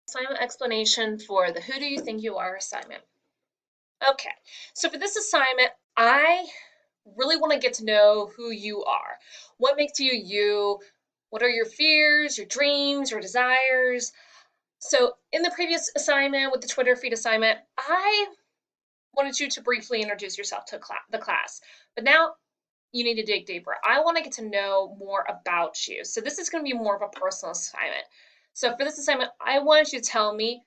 Assignment explanation for the Who Do You Think You Are assignment. Okay, so for this assignment, I really want to get to know who you are. What makes you you? What are your fears, your dreams, your desires? So in the previous assignment with the Twitter feed assignment, I wanted you to briefly introduce yourself to the class. But now you need to dig deeper. I want to get to know more about you. So this is going to be more of a personal assignment. So for this assignment, I want you to tell me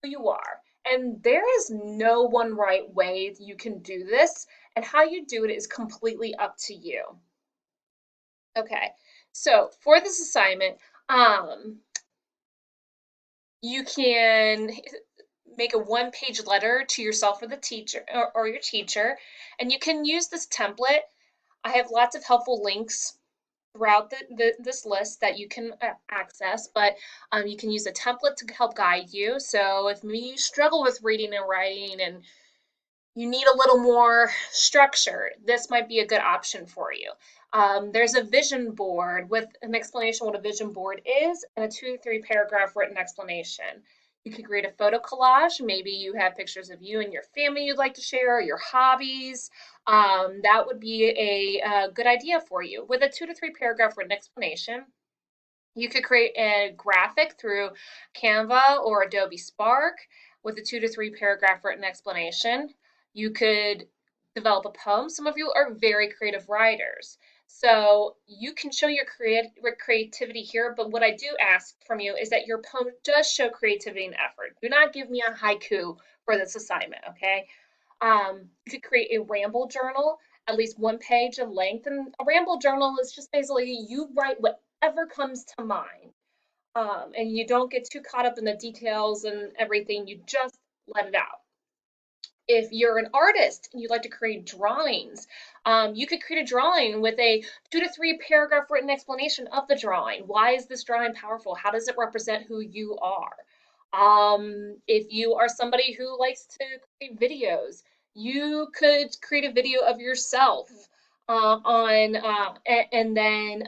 who you are. And there is no one right way you can do this, and how you do it is completely up to you. Okay, so for this assignment, you can make a one-page letter to yourself or the teacher or your teacher, and you can use this template. I have lots of helpful links throughout this list that you can access, but you can use a template to help guide you. So if maybe you struggle with reading and writing and you need a little more structure, this might be a good option for you. There's a vision board with an explanation what a vision board is and a 2 to 3 paragraph written explanation. You could create a photo collage. Maybe you have pictures of you and your family you'd like to share, or your hobbies. That would be a good idea for you. With a 2 to 3 paragraph written explanation, you could create a graphic through Canva or Adobe Spark with a 2 to 3 paragraph written explanation. You could develop a poem. Some of you are very creative writers. So you can show your creativity here, but what I do ask from you is that your poem does show creativity and effort. Do not give me a haiku for this assignment, okay? You could create a ramble journal, at least 1 page in length. And a ramble journal is just basically you write whatever comes to mind. And you don't get too caught up in the details and everything, you just let it out. If you're an artist and you'd like to create drawings, you could create a drawing with a 2 to 3 paragraph written explanation of the drawing. Why is this drawing powerful? How does it represent who you are? If you are somebody who likes to create videos, you could create a video of yourself and then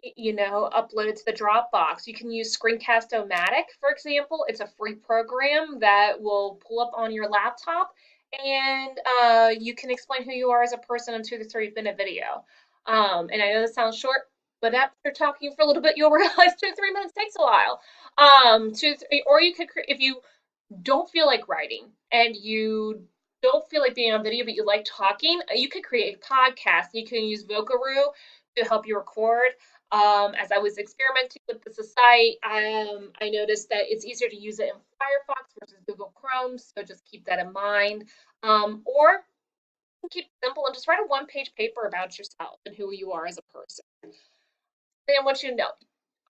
upload it to the Dropbox. You can use Screencast-O-Matic, for example. It's a free program that will pull up on your laptop, and you can explain who you are as a person in 2 to 3 minute video. And I know this sounds short, but after talking for a little bit, you'll realize 2 to 3 minutes takes a while. Or you could, if you don't feel like writing and you don't feel like being on video, but you like talking, you could create a podcast. You can use Vocaroo to help you record. As I was experimenting with this site, I noticed that it's easier to use it in Firefox versus Google Chrome, so just keep that in mind. Or keep it simple and just write a 1 page paper about yourself and who you are as a person. Then I want you to know,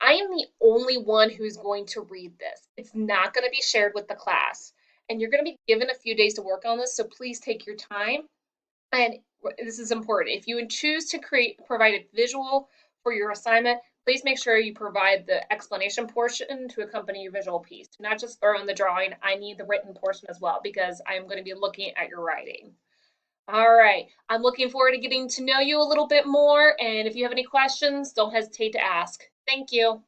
I am the only one who's going to read this. It's not going to be shared with the class. And you're going to be given a few days to work on this, so please take your time. And this is important. If you choose to provide a visual for your assignment, please make sure you provide the explanation portion to accompany your visual piece. Do not just throw in the drawing. I need the written portion as well because I'm going to be looking at your writing. All right. I'm looking forward to getting to know you a little bit more. And if you have any questions, don't hesitate to ask. Thank you.